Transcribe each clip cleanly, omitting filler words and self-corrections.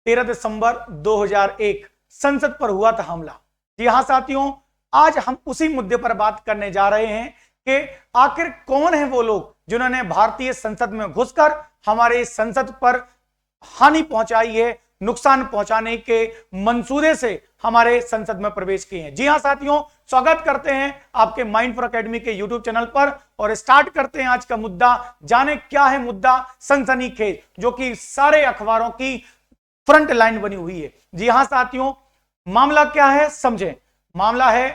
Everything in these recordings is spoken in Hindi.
13 दिसंबर 2001 संसद पर हुआ था हमला। जी हां साथियों, आज हम उसी मुद्दे पर बात करने जा रहे हैं कि आखिर कौन है वो लोग जिन्होंने भारतीय संसद में घुसकर हमारे संसद पर हानि पहुंचाई है, नुकसान पहुंचाने के मंसूबे से हमारे संसद में प्रवेश किए हैं। जी हां साथियों, स्वागत करते हैं आपके माइंड फॉर एकेडमी के यूट्यूब चैनल पर और स्टार्ट करते हैं आज का मुद्दा। जाने क्या है मुद्दा सनसनीखेज, जो कि सारे अखबारों की फ्रंट लाइन बनी हुई है। जी हां साथियों, मामला क्या है समझें। मामला है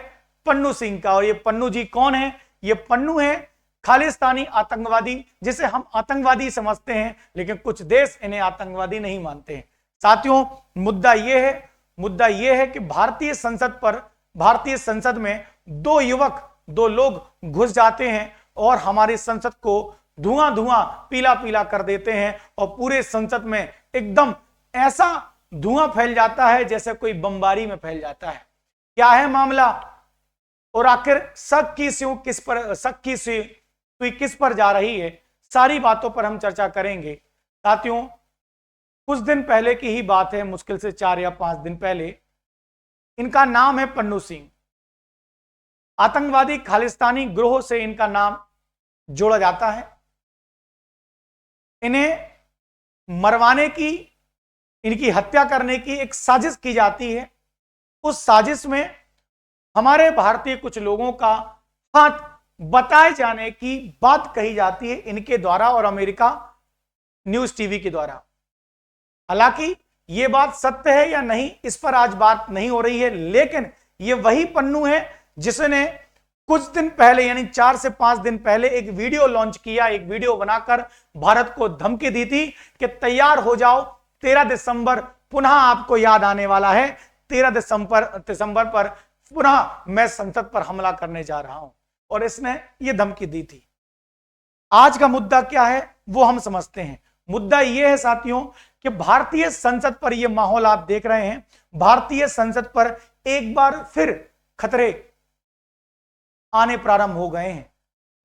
पन्नू सिंह का। और ये पन्नू जी कौन है? ये पन्नू है खालिस्तानी आतंकवादी, जिसे हम आतंकवादी समझते हैं, लेकिन कुछ देश इन्हें आतंकवादी नहीं मानते हैं। साथियों, मुद्दा यह है कि भारतीय संसद में दो लोग घुस जाते हैं और हमारी संसद को धुआं धुआं पीला पीला कर देते हैं और पूरे संसद में एकदम ऐसा धुआं फैल जाता है जैसे कोई बमबारी में फैल जाता है। क्या है मामला और आखिर शक की सुई किस पर जा रही है, सारी बातों पर हम चर्चा करेंगे। साथियों, कुछ दिन पहले की ही बात है, मुश्किल से 4 या 5 दिन पहले। इनका नाम है पन्नू सिंह। आतंकवादी खालिस्तानी गिरोह से इनका नाम जोड़ा जाता है। इन्हें मरवाने की, इनकी हत्या करने की एक साजिश की जाती है। उस साजिश में हमारे भारतीय कुछ लोगों का हाथ बताए जाने की बात कही जाती है इनके द्वारा और अमेरिका न्यूज टीवी के द्वारा। हालांकि यह बात सत्य है या नहीं, इस पर आज बात नहीं हो रही है, लेकिन यह वही पन्नू है जिसने कुछ दिन पहले यानी 4 से 5 दिन पहले एक वीडियो लॉन्च किया, एक वीडियो बनाकर भारत को धमकी दी थी कि तैयार हो जाओ, 13 दिसंबर पुनः आपको याद आने वाला है। 13 दिसंबर पर पुनः मैं संसद पर हमला करने जा रहा हूं और इसने यह धमकी दी थी। आज का मुद्दा क्या है वो हम समझते हैं। मुद्दा यह है साथियों कि भारतीय संसद पर यह माहौल आप देख रहे हैं। भारतीय संसद पर एक बार फिर खतरे आने प्रारंभ हो गए हैं।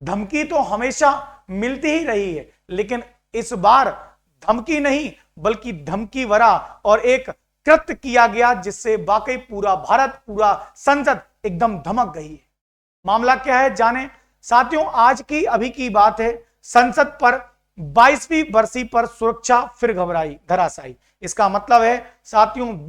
धमकी तो हमेशा मिलती ही रही है, लेकिन इस बार धमकी नहीं बल्कि धमकी भरा और एक कृत्य किया गया जिससे वाकई पूरा भारत, पूरा संसद एकदम धमक गई है। मामला क्या है जाने। साथियों, आज की अभी की बात है, संसद पर 22वीं बरसी पर सुरक्षा फिर घबराई धराशायी। इसका मतलब है साथियों,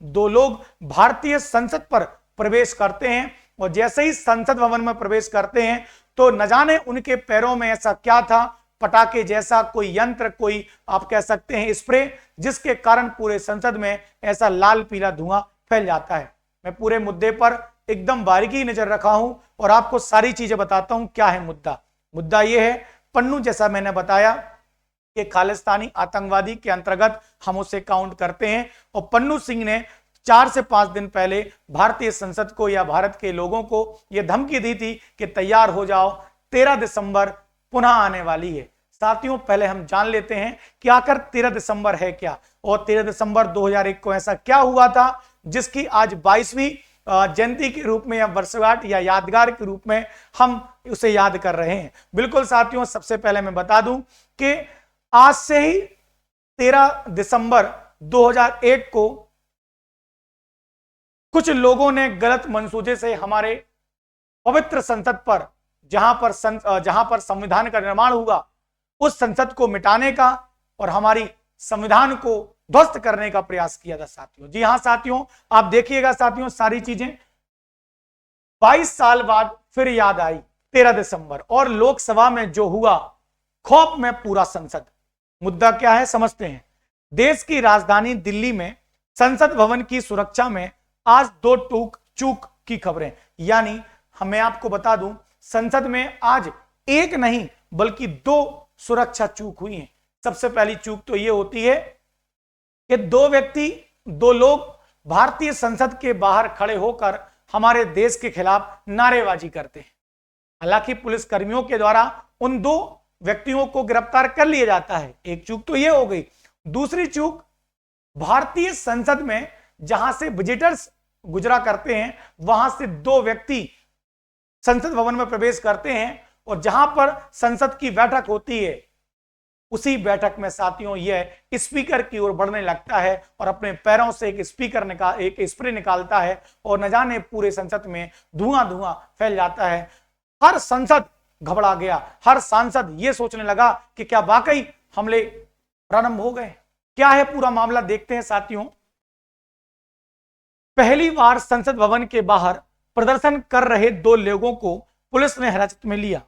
दो लोग भारतीय संसद पर प्रवेश करते हैं और जैसे ही संसद भवन में प्रवेश करते हैं तो न जाने उनके पैरों में ऐसा क्या था, पटाखे जैसा कोई यंत्र, कोई आप कह सकते हैं स्प्रे, जिसके कारण पूरे संसद में ऐसा लाल पीला धुआं फैल जाता है। मैं पूरे मुद्दे पर एकदम बारीकी नजर रखा हूं और आपको सारी चीजें बताता हूं। क्या है मुद्दा यह है, पन्नू जैसा मैंने बताया कि खालिस्तानी आतंकवादी के अंतर्गत हम उसे काउंट करते हैं और पन्नू सिंह ने 4 से 5 दिन पहले भारतीय संसद को या भारत के लोगों को यह धमकी दी थी कि तैयार हो जाओ, 13 दिसंबर पुनः आने वाली है। साथियों, पहले हम जान लेते हैं कि आखिर 13 दिसंबर है क्या और 13 दिसंबर 2001 को ऐसा क्या हुआ था जिसकी आज 22वीं जयंती के रूप में या वर्षगांठ या यादगार के रूप में हम उसे याद कर रहे हैं। बिल्कुल साथियों, सबसे पहले मैं बता दूं कि आज से ही 13 दिसंबर 2001 को कुछ लोगों ने गलत मंसूबे से हमारे पवित्र संसद पर, जहां पर संविधान का निर्माण हुआ, उस संसद को मिटाने का और हमारी संविधान को ध्वस्त करने का प्रयास किया था साथियों। जी हां साथियों, आप देखिएगा साथियों, सारी चीजें 22 साल बाद फिर याद आई 13 दिसंबर और लोकसभा में जो हुआ, खौफ में पूरा संसद। मुद्दा क्या है समझते हैं। देश की राजधानी दिल्ली में संसद भवन की सुरक्षा में आज 2 चूक की खबरें, यानी मैं आपको बता दूं, संसद में आज एक नहीं बल्कि 2 सुरक्षा चूक हुई हैं। सबसे पहली चूक तो यह होती है कि 2 लोग भारतीय संसद के बाहर खड़े होकर हमारे देश के खिलाफ नारेबाजी करते हैं। हालांकि पुलिस कर्मियों के द्वारा उन 2 व्यक्तियों को गिरफ्तार कर लिया जाता है। एक चूक तो यह हो गई। दूसरी चूक, भारतीय संसद में जहां से विजिटर्स गुजरा करते हैं, वहां से 2 व्यक्ति संसद भवन में प्रवेश करते हैं और जहां पर संसद की बैठक होती है उसी बैठक में साथियों यह स्पीकर की ओर बढ़ने लगता है और अपने पैरों से एक स्प्रे निकालता है और न जाने पूरे संसद में धुआं धुआं फैल जाता है। हर संसद घबरा गया, हर सांसद यह सोचने लगा कि क्या वाकई हमले प्रारंभ हो गए। क्या है पूरा मामला, देखते हैं साथियों। पहली बार संसद भवन के बाहर प्रदर्शन कर रहे 2 लोगों को पुलिस ने हिरासत में लिया।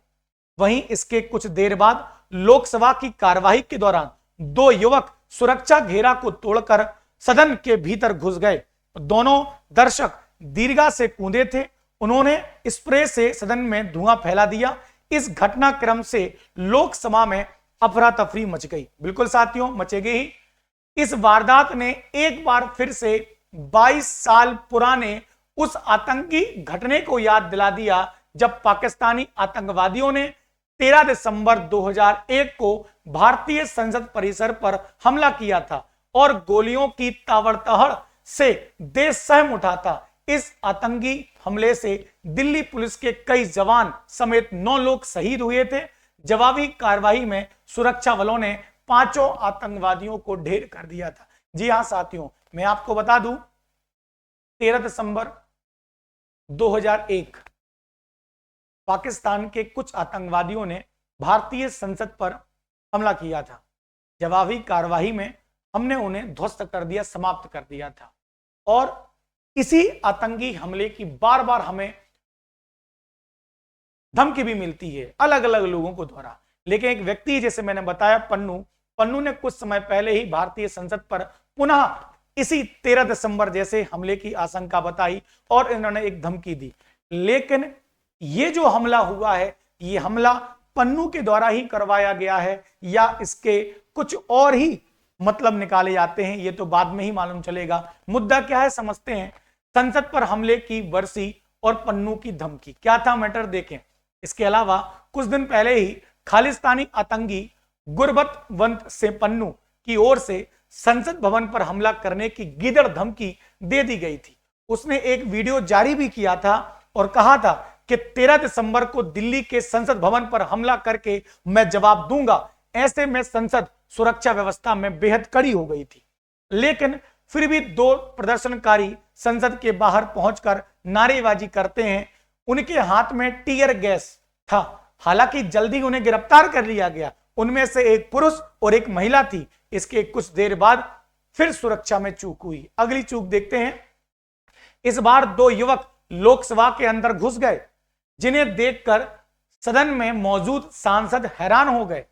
वहीं इसके कुछ देर बाद लोकसभा की कार्यवाही के दौरान 2 युवक सुरक्षा घेरा को तोड़कर सदन के भीतर घुस गए। दोनों दर्शक दीर्घा से कूदे थे। उन्होंने स्प्रे से सदन में धुआं फैला दिया। इस घटनाक्रम से लोकसभा में अफरा तफरी मच गई। बिल्कुल साथियों, मचेगी ही। इस वारदात ने एक बार फिर से 22 साल पुराने उस आतंकी घटने को याद दिला दिया जब पाकिस्तानी आतंकवादियों ने 13 दिसंबर 2001 को भारतीय संसद परिसर पर हमला किया था और गोलियों की ताबड़तोड़ से देश सहम उठा था। इस आतंकी हमले से दिल्ली पुलिस के कई जवान समेत 9 लोग शहीद हुए थे। जवाबी कार्रवाई में सुरक्षा बलों ने 5 आतंकवादियों को ढेर कर दिया था। जी हां साथियों, मैं आपको बता दूं 13 दिसंबर 2001 पाकिस्तान के कुछ आतंकवादियों ने भारतीय संसद पर हमला किया था। जवाबी कार्रवाई में हमने उन्हें ध्वस्त कर दिया, समाप्त कर दिया था। और इसी आतंकी हमले की बार बार हमें धमकी भी मिलती है अलग अलग लोगों को द्वारा। लेकिन एक व्यक्ति, जैसे मैंने बताया पन्नू ने कुछ समय पहले ही भारतीय संसद पर पुनः इसी 13 दिसंबर जैसे हमले की आशंका बताई और इन्होंने एक धमकी दी। लेकिन ये जो हमला हुआ है, ये हमला पन्नू के द्वारा ही करवाया गया है या इसके कुछ और ही मतलब निकाले जाते हैं, ये तो बाद में ही मालूम चलेगा। मुद्दा क्या है समझते हैं। संसद पर हमले की वर्षी और पन्नू की धमकी, क्या था मैटर देखें। इसके अलावा कुछ दिन पहले ही खालिस्तानी आतंकी गुरबतवंत से पन्नू की ओर से संसद भवन पर हमला करने की गिदड़ धमकी दे दी गई थी। उसने एक वीडियो जारी भी किया था और कहा था कि 13 दिसंबर को दिल्ली के संसद भवन पर हमला करके मैं जवाब दूंगा। ऐसे में संसद सुरक्षा व्यवस्था में बेहद कड़ी हो गई थी। लेकिन फिर भी 2 प्रदर्शनकारी संसद के बाहर पहुंचकर नारेबाजी करते हैं। उनके हाथ में टीयर गैस था। हालांकि जल्दी उन्हें गिरफ्तार कर लिया गया। उनमें से एक पुरुष और एक महिला थी। इसके कुछ देर बाद फिर सुरक्षा में चूक हुई। अगली चूक देखते हैं। इस बार 2 युवक लोकसभा के अंदर घुस गए, जिन्हें देखकर सदन में मौजूद सांसद हैरान हो गए।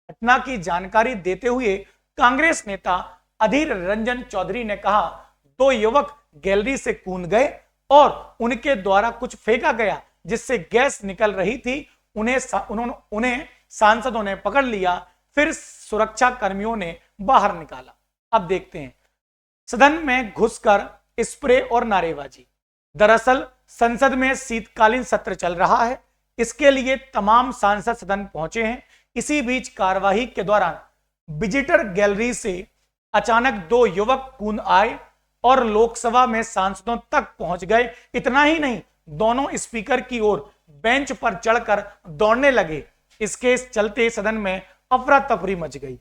घटना की जानकारी देते हुए कांग्रेस नेता अधीर रंजन चौधरी ने कहा, 2 युवक गैलरी से कूद गए और उनके द्वारा कुछ फेंका गया जिससे गैस निकल रही थी। उन्हें सांसदों ने पकड़ लिया, फिर सुरक्षा कर्मियों ने बाहर निकाला। अब देखते हैं सदन में घुसकर स्प्रे और नारेबाजी। दरअसल संसद में शीतकालीन सत्र चल रहा है, इसके लिए तमाम सांसद सदन पहुंचे हैं। इसी बीच कार्यवाही के दौरान विजिटर गैलरी से अचानक 2 युवक कूद आए और लोकसभा में सांसदों तक पहुंच गए। इतना ही नहीं, दोनों स्पीकर की ओर बेंच पर चढ़कर दौड़ने लगे। इसके चलते सदन में अफरा तफरी मच गई।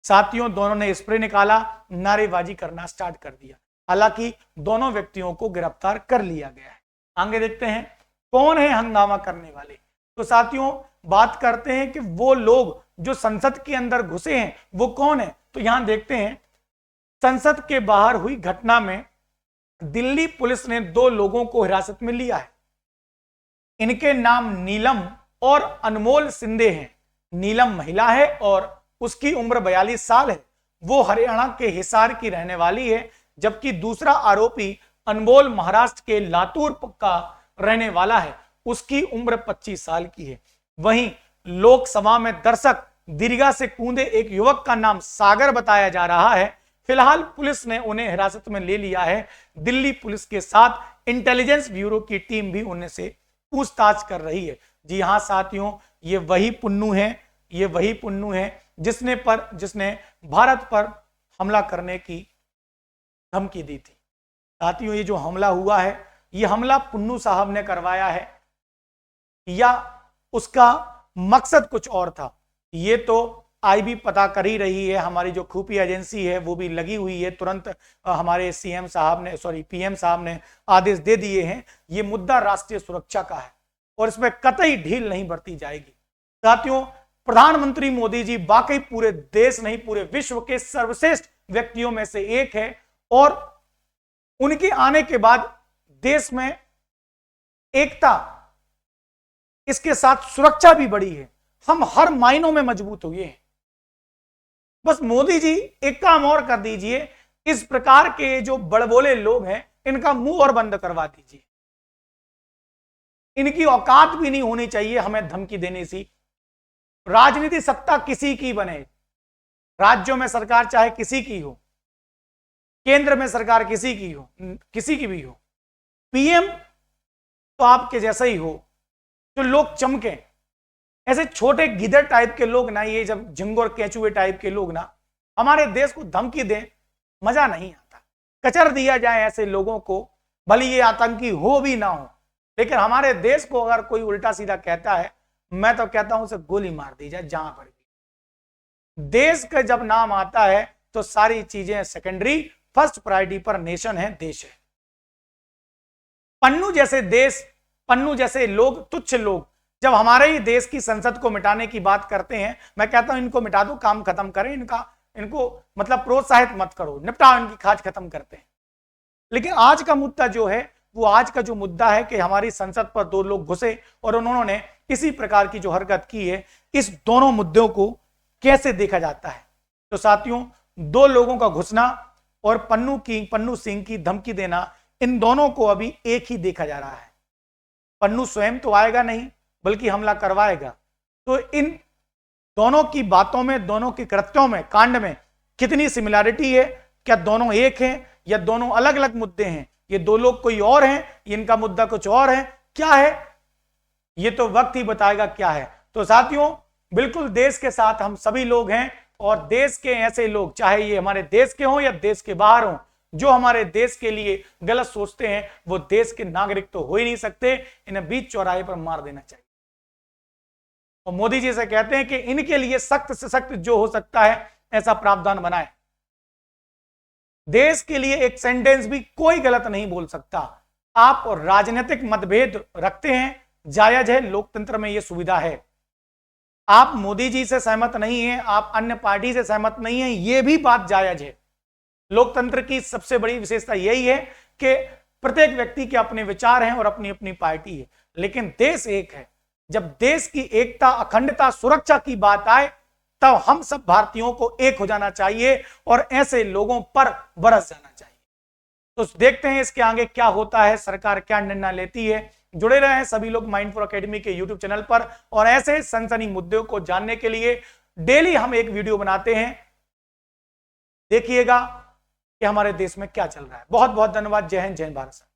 साथियों, दोनों ने स्प्रे निकाला, नारेबाजी करना स्टार्ट कर दिया। हालांकि दोनों व्यक्तियों को गिरफ्तार कर लिया गया है। आगे देखते हैं कौन है हंगामा करने वाले। तो साथियों, बात करते हैं कि वो लोग जो संसद के अंदर घुसे हैं वो कौन है। तो यहां देखते हैं संसद के बाहर हुई घटना में दिल्ली पुलिस ने 2 लोगों को हिरासत में लिया है। इनके नाम नीलम और अनमोल सिंधे हैं। नीलम महिला है और उसकी उम्र 42 साल है। वो हरियाणा के हिसार की रहने वाली है, जबकि दूसरा आरोपी अनमोल महाराष्ट्र के लातूर का रहने वाला है। उसकी उम्र 25 साल की है। वहीं लोकसभा में दर्शक दीर्घा से कूदे एक युवक का नाम सागर बताया जा रहा है। फिलहाल पुलिस ने उन्हें हिरासत में ले लिया है। दिल्ली पुलिस के साथ इंटेलिजेंस ब्यूरो की टीम भी उनसे पूछताछ कर रही है। जी हां साथियों, ये वही पुन्नू है जिसने भारत पर हमला करने की धमकी दी थी। साथियों, ये जो हमला हुआ है, ये हमला पुन्नू साहब ने करवाया है या उसका मकसद कुछ और था, ये तो आईबी पता कर ही रही है, हमारी जो खुफिया एजेंसी है वो भी लगी हुई है, तुरंत हमारे सीएम साहब ने पीएम साहब ने आदेश दे दिए हैं। ये मुद्दा राष्ट्रीय सुरक्षा का है और इसमें कतई ढील नहीं बरती जाएगी। साथियों, प्रधानमंत्री मोदी जी वाकई पूरे देश नहीं पूरे विश्व के सर्वश्रेष्ठ व्यक्तियों में से एक है और उनके आने के बाद देश में एकता, इसके साथ सुरक्षा भी बढ़ी है। हम हर मायनों में मजबूत हुए हैं। बस मोदी जी एक काम और कर दीजिए, इस प्रकार के जो बड़बोले लोग हैं इनका मुंह और बंद करवा दीजिए। इनकी औकात भी नहीं होनी चाहिए हमें धमकी देने सी। राजनीति सत्ता किसी की बने, राज्यों में सरकार चाहे किसी की हो, केंद्र में सरकार किसी की हो, किसी की भी हो, पीएम तो आपके जैसा ही हो, जो लोग चमके। ऐसे छोटे गिदड़ टाइप के लोग ना, ये जब झिंगुर केचुए टाइप के लोग ना हमारे देश को धमकी दें, मजा नहीं आता। कचर दिया जाए ऐसे लोगों को, भले ये आतंकी हो भी ना हो, लेकिन हमारे देश को अगर कोई उल्टा सीधा कहता है, मैं तो कहता हूं उसे गोली मार दी जाए जहां पर भी। देश का जब नाम आता है तो सारी चीजें सेकेंडरी, फर्स्ट प्रायोरिटी पर नेशन है, देश है। पन्नू जैसे देश, पन्नू जैसे लोग, तुच्छ लोग जब हमारे ही देश की संसद को मिटाने की बात करते हैं, मैं कहता हूं इनको मिटा दो, काम खत्म करें, इनको मतलब प्रोत्साहित मत करो, निपटाओ, इनकी खाज खत्म करते हैं। लेकिन आज का मुद्दा जो है, वो आज का जो मुद्दा है कि हमारी संसद पर दो लोग घुसे और उन्होंने इसी प्रकार की जो हरकत की है, इस दोनों मुद्दों को कैसे देखा जाता है? तो साथियों, दो लोगों का घुसना और पन्नू सिंह की धमकी देना, इन दोनों को अभी एक ही देखा जा रहा है। पन्नू स्वयं तो आएगा नहीं, बल्कि हमला करवाएगा। तो इन दोनों की बातों में, दोनों के कृत्यों में, कांड में कितनी सिमिलैरिटी है? क्या दोनों एक हैं या दोनों अलग अलग मुद्दे हैं? ये दो लोग कोई और हैं, इनका मुद्दा कुछ और है, क्या है ये तो वक्त ही बताएगा क्या है। तो साथियों, बिल्कुल देश के साथ हम सभी लोग हैं और देश के ऐसे लोग, चाहे ये हमारे देश के हों या देश के बाहर हों, जो हमारे देश के लिए गलत सोचते हैं, वो देश के नागरिक तो हो ही नहीं सकते। इन्हें बीच चौराहे पर मार देना चाहिए। और मोदी जी से कहते हैं कि इनके लिए सख्त से सख्त जो हो सकता है ऐसा प्रावधान बनाए। देश के लिए एक सेंटेंस भी कोई गलत नहीं बोल सकता। आप राजनीतिक मतभेद रखते हैं, जायज है, लोकतंत्र में यह सुविधा है। आप मोदी जी से सहमत नहीं हैं, आप अन्य पार्टी से सहमत नहीं हैं, यह भी बात जायज है। लोकतंत्र की सबसे बड़ी विशेषता यही है कि प्रत्येक व्यक्ति के अपने विचार हैं और अपनी अपनी पार्टी है, लेकिन देश एक है। जब देश की एकता, अखंडता, सुरक्षा की बात आए, तब हम सब भारतीयों को एक हो जाना चाहिए और ऐसे लोगों पर बरस जाना चाहिए। तो देखते हैं इसके आगे क्या होता है, सरकार क्या निर्णय लेती है। जुड़े रहे हैं सभी लोग माइंडफुल एकेडमी के यूट्यूब चैनल पर, और ऐसे सनसनी मुद्दों को जानने के लिए डेली हम एक वीडियो बनाते हैं। देखिएगा कि हमारे देश में क्या चल रहा है। बहुत बहुत धन्यवाद। जय हिंद, जय भारत।